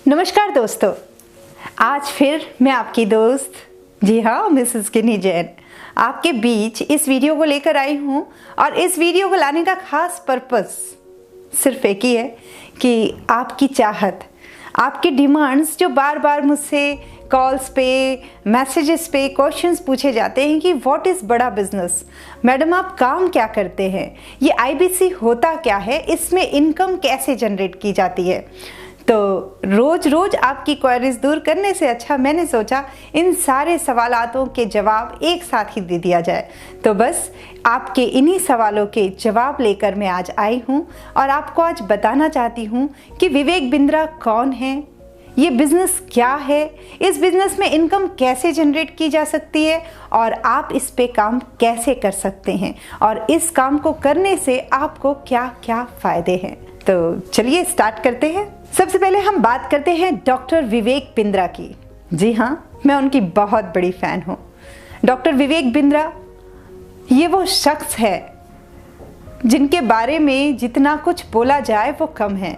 नमस्कार दोस्तों, आज फिर मैं आपकी दोस्त जी हाँ मिसेस किन्नी जैन आपके बीच इस वीडियो को लेकर आई हूँ। और इस वीडियो को लाने का खास पर्पस सिर्फ एक ही है कि आपकी चाहत, आपकी डिमांड्स जो बार बार मुझसे कॉल्स पे, मैसेजेस पे क्वेश्चंस पूछे जाते हैं कि व्हाट इज़ बड़ा बिजनेस, मैडम आप काम क्या करते हैं, ये आईबीसी होता क्या है, इसमें इनकम कैसे जनरेट की जाती है। तो रोज रोज आपकी क्वेरीज दूर करने से अच्छा मैंने सोचा इन सारे सवालों के जवाब एक साथ ही दे दिया जाए। तो बस आपके इन्हीं सवालों के जवाब लेकर मैं आज आई हूँ और आपको आज बताना चाहती हूँ कि विवेक बिंद्रा कौन है, ये बिज़नेस क्या है, इस बिज़नेस में इनकम कैसे जनरेट की जा सकती है और आप इस पे काम कैसे कर सकते हैं और इस काम को करने से आपको क्या क्या फ़ायदे हैं। तो चलिए स्टार्ट करते हैं। सबसे पहले हम बात करते हैं डॉक्टर विवेक बिंद्रा की। जी हाँ, मैं उनकी बहुत बड़ी फ़ैन हूँ। डॉक्टर विवेक बिंद्रा ये वो शख्स है जिनके बारे में जितना कुछ बोला जाए वो कम है।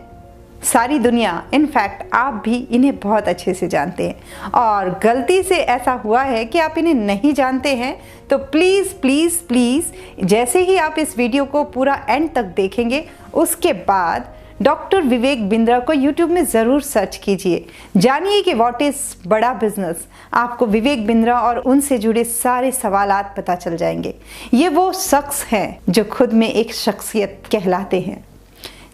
सारी दुनिया, इनफैक्ट आप भी इन्हें बहुत अच्छे से जानते हैं और गलती से ऐसा हुआ है कि आप इन्हें नहीं जानते हैं तो प्लीज़ प्लीज़ प्लीज़ जैसे ही आप इस वीडियो को पूरा एंड तक देखेंगे उसके बाद डॉक्टर विवेक बिंद्रा को यूट्यूब में ज़रूर सर्च कीजिए, जानिए कि व्हाट इज़ बड़ा बिजनेस। आपको विवेक बिंद्रा और उनसे जुड़े सारे सवालात पता चल जाएंगे। ये वो शख्स हैं जो खुद में एक शख्सियत कहलाते हैं।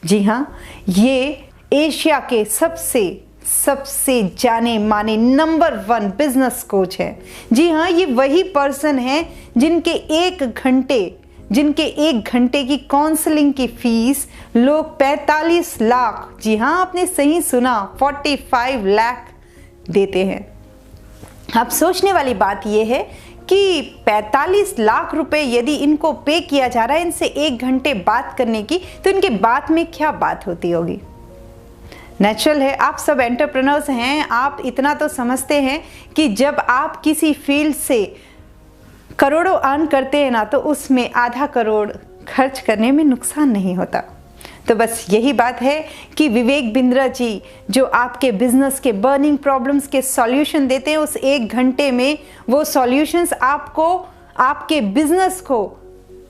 जी हाँ, ये एशिया के सबसे जाने माने नंबर 1 बिजनेस कोच है। जी हाँ, ये वही पर्सन है जिनके एक घंटे की काउंसलिंग की फीस लोग 45 लाख, जी हाँ आपने सही सुना, 45 लाख देते हैं। अब सोचने वाली बात यह है कि 45 लाख रुपए यदि इनको पे किया जा रहा है इनसे 1 घंटे बात करने की, तो इनके बात में क्या बात होती होगी। नेचुरल है, आप सब एंटरप्रेन्योर्स हैं, आप इतना तो समझते हैं कि जब आप किसी फील्ड से करोड़ों अर्न करते हैं ना तो उसमें आधा करोड़ खर्च करने में नुकसान नहीं होता। तो बस यही बात है कि विवेक बिंद्रा जी जो आपके बिजनेस के बर्निंग प्रॉब्लम्स के सॉल्यूशन देते हैं, उस 1 घंटे में वो सॉल्यूशंस आपको आपके बिजनेस को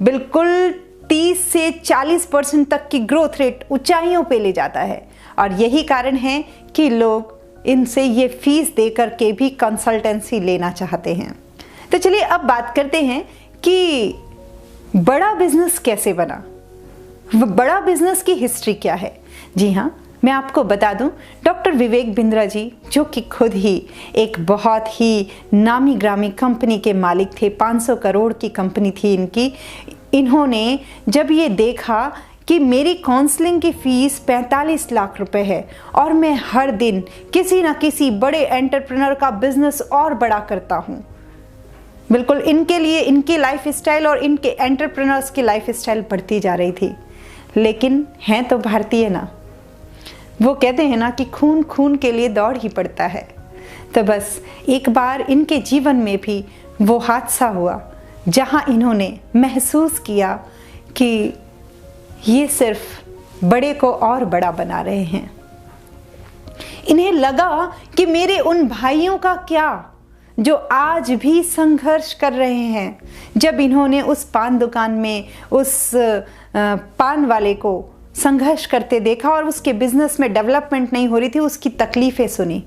बिल्कुल 30 से 40% तक की ग्रोथ रेट ऊंचाइयों पे ले जाता है। और यही कारण है कि लोग इनसे ये फीस देकर के भी कंसल्टेंसी लेना चाहते हैं। तो चलिए अब बात करते हैं कि बड़ा बिजनेस कैसे बना, बड़ा बिजनेस की हिस्ट्री क्या है। जी हाँ, मैं आपको बता दूं, डॉक्टर विवेक बिंद्रा जी जो कि खुद ही एक बहुत ही नामी ग्रामी कंपनी के मालिक थे, 500 करोड़ की कंपनी थी इनकी। इन्होंने जब ये देखा कि मेरी काउंसलिंग की फ़ीस 45 लाख रुपए है और मैं हर दिन किसी ना किसी बड़े एंटरप्रेन्योर का बिजनेस और बड़ा करता हूँ, बिल्कुल इनके लिए इनकी लाइफ स्टाइल और इनके एंटरप्रेन्योर्स की लाइफ स्टाइल बढ़ती जा रही थी। लेकिन हैं तो भारतीय ना, वो कहते हैं ना कि खून खून के लिए दौड़ ही पड़ता है। तो बस एक बार इनके जीवन में भी वो हादसा हुआ जहां इन्होंने महसूस किया कि ये सिर्फ बड़े को और बड़ा बना रहे हैं। इन्हें लगा कि मेरे उन भाइयों का क्या जो आज भी संघर्ष कर रहे हैं। जब इन्होंने उस पान दुकान में उस पान वाले को संघर्ष करते देखा और उसके बिजनेस में डेवलपमेंट नहीं हो रही थी, उसकी तकलीफें सुनी,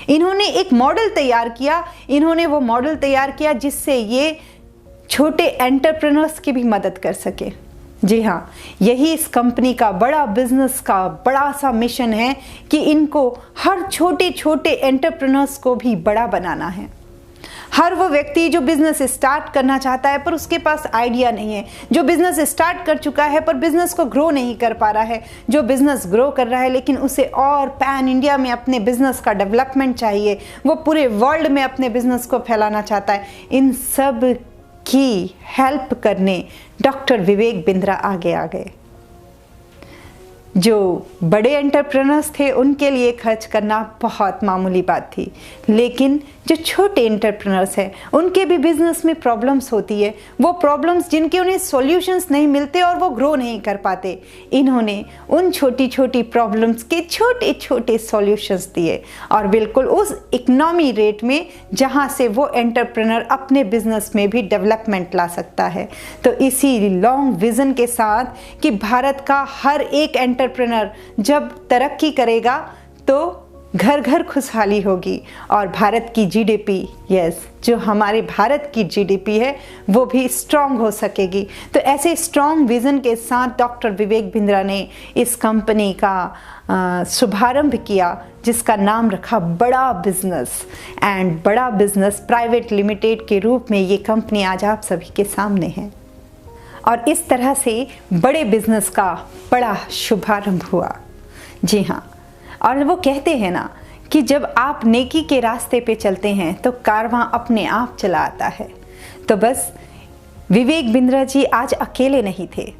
इन्होंने एक मॉडल तैयार किया। इन्होंने वो मॉडल तैयार किया जिससे ये छोटे एंटरप्रेन्योर्स की भी मदद कर सके। जी हाँ, यही इस कंपनी का बड़ा बिजनेस का बड़ा सा मिशन है कि इनको हर छोटे छोटे एंटरप्रेन्योर्स को भी बड़ा बनाना है। हर वो व्यक्ति जो बिजनेस स्टार्ट करना चाहता है पर उसके पास आइडिया नहीं है, जो बिजनेस स्टार्ट कर चुका है पर बिजनेस को ग्रो नहीं कर पा रहा है, जो बिजनेस ग्रो कर रहा है लेकिन उसे और पैन इंडिया में अपने बिजनेस का डेवलपमेंट चाहिए, वो पूरे वर्ल्ड में अपने बिजनेस को फैलाना चाहता है, इन सब की हेल्प करने डॉक्टर विवेक बिंद्रा आगे आ गए। जो बड़े एंटरप्रेन्योर्स थे उनके लिए खर्च करना बहुत मामूली बात थी, लेकिन जो छोटे एंटरप्रेन्योर्स हैं उनके भी बिजनेस में प्रॉब्लम्स होती है, वो प्रॉब्लम्स जिनके उन्हें सॉल्यूशंस नहीं मिलते और वो ग्रो नहीं कर पाते। इन्होंने उन छोटी छोटी प्रॉब्लम्स के छोटे छोटे सॉल्यूशंस दिए और बिल्कुल उस इकोनॉमी रेट में जहां से वो एंटरप्रेन्योर अपने बिजनेस में भी डेवलपमेंट ला सकता है। तो इसी लॉन्ग विजन के साथ कि भारत का हर एक एंटरप्रेन्योर जब तरक्की करेगा तो घर घर खुशहाली होगी और भारत की जीडीपी, जो हमारे भारत की जीडीपी है वो भी स्ट्रांग हो सकेगी। तो ऐसे स्ट्रांग विजन के साथ डॉक्टर विवेक बिंद्रा ने इस कंपनी का शुभारंभ किया जिसका नाम रखा बड़ा बिजनेस। एंड बड़ा बिजनेस प्राइवेट लिमिटेड के रूप में ये कंपनी आज आप सभी के सामने है और इस तरह से बड़े बिजनेस का बड़ा शुभारंभ हुआ। जी हाँ, और वो कहते हैं ना कि जब आप नेकी के रास्ते पे चलते हैं तो कारवां अपने आप चला आता है। तो बस विवेक बिंद्रा जी आज अकेले नहीं थे।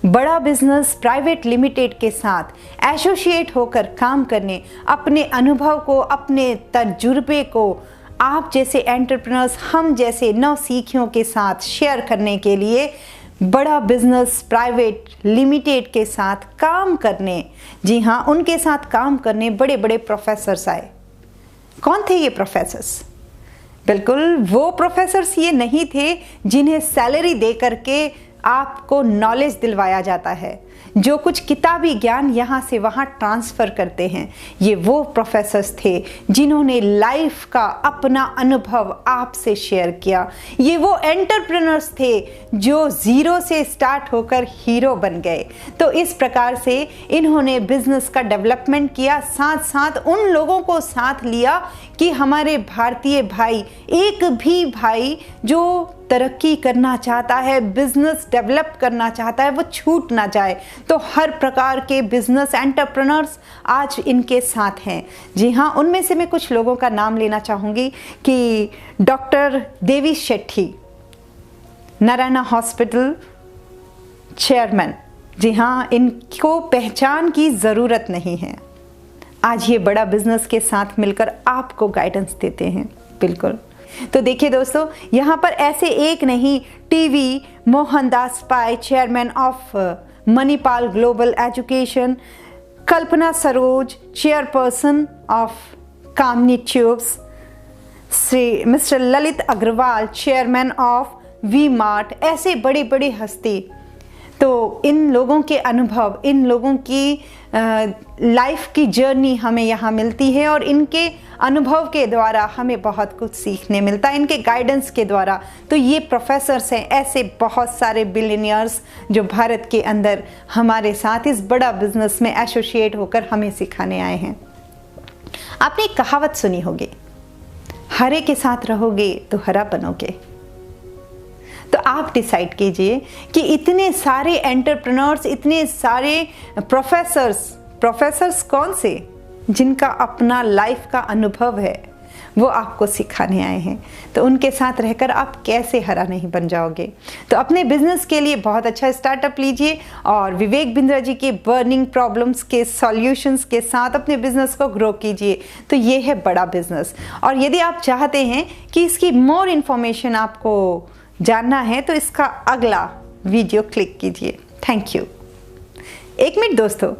बड़ा बिजनेस प्राइवेट लिमिटेड के साथ एसोसिएट होकर काम करने, अपने अनुभव को, अपने तजुर्बे को आप जैसे एंटरप्रेन्योर्स, हम जैसे नवसीखियों के साथ शेयर करने के लिए बड़ा बिजनेस प्राइवेट लिमिटेड के साथ काम करने, जी हाँ, उनके साथ काम करने बड़े बड़े प्रोफेसर्स आए। कौन थे ये प्रोफेसर्स? बिल्कुल वो प्रोफेसर्स ये नहीं थे जिन्हें सैलरी दे करके आपको नॉलेज दिलवाया जाता है, जो कुछ किताबी ज्ञान यहाँ से वहाँ ट्रांसफ़र करते हैं। ये वो प्रोफेसर्स थे जिन्होंने लाइफ का अपना अनुभव आपसे शेयर किया। ये वो एंटरप्रेन्योर्स थे जो ज़ीरो से स्टार्ट होकर हीरो बन गए। तो इस प्रकार से इन्होंने बिजनेस का डेवलपमेंट किया, साथ साथ उन लोगों को साथ लिया कि हमारे भारतीय भाई, एक भी भाई जो तरक्की करना चाहता है, बिजनेस डेवलप करना चाहता है, वो छूट ना जाए। तो हर प्रकार के बिजनेस एंटरप्रेन्योर्स आज इनके साथ हैं। जी हाँ, उनमें से मैं कुछ लोगों का नाम लेना चाहूँगी कि doctor Devi Shetty, Narayana hospital chairman. जी हाँ, इनको पहचान की ज़रूरत नहीं है। आज ये बड़ा बिजनेस के साथ मिलकर आपको गाइडेंस देते हैं। बिल्कुल। तो देखिए दोस्तों, यहाँ पर ऐसे एक नहीं, T V Mohandas Pai, chairman of Manipal global education, Kalpana Saroj, chairperson of Kamani tubes, Shri mister Lalit Agarwal, chairman of V Mart, ऐसे बड़ी बड़ी हस्ती। तो इन लोगों के अनुभव, इन लोगों की लाइफ की जर्नी हमें यहाँ मिलती है और इनके अनुभव के द्वारा हमें बहुत कुछ सीखने मिलता है, इनके गाइडेंस के द्वारा। तो ये प्रोफेसर्स हैं, ऐसे बहुत सारे बिलियनियर्स जो भारत के अंदर हमारे साथ इस बड़ा बिजनेस में एसोसिएट होकर हमें सिखाने आए हैं। आपने एक कहावत सुनी होगी, हरे के साथ रहोगे तो हरा बनोगे। तो आप डिसाइड कीजिए कि इतने सारे एंटरप्रेन्योर्स, इतने सारे प्रोफेसर्स कौन से जिनका अपना लाइफ का अनुभव है, वो आपको सिखाने आए हैं। तो उनके साथ रहकर आप कैसे हरा नहीं बन जाओगे। तो अपने बिजनेस के लिए बहुत अच्छा स्टार्टअप लीजिए और विवेक बिंद्रा जी के बर्निंग प्रॉब्लम्स के सॉल्यूशंस के साथ अपने बिजनेस को ग्रो कीजिए। तो ये है बड़ा बिजनेस। और यदि आप चाहते हैं कि इसकी मोर इन्फॉर्मेशन आपको जानना है तो इसका अगला वीडियो क्लिक कीजिए। Thank you. एक मिनट दोस्तों,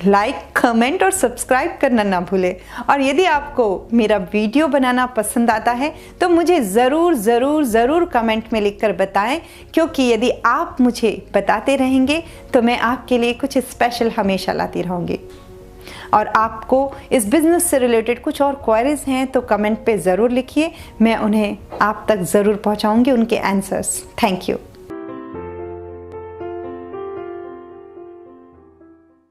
लाइक, कमेंट और सब्सक्राइब करना ना भूलें। और यदि आपको मेरा वीडियो बनाना पसंद आता है तो मुझे ज़रूर कमेंट में लिखकर बताएं, क्योंकि यदि आप मुझे बताते रहेंगे तो मैं आपके लिए कुछ स्पेशल हमेशा लाती रहूँगी। और आपको इस बिज़नेस से रिलेटेड कुछ और क्वेरीज हैं तो कमेंट पे ज़रूर लिखिए, मैं उन्हें आप तक ज़रूर पहुंचाऊंगी, उनके आंसर्स। Thank you.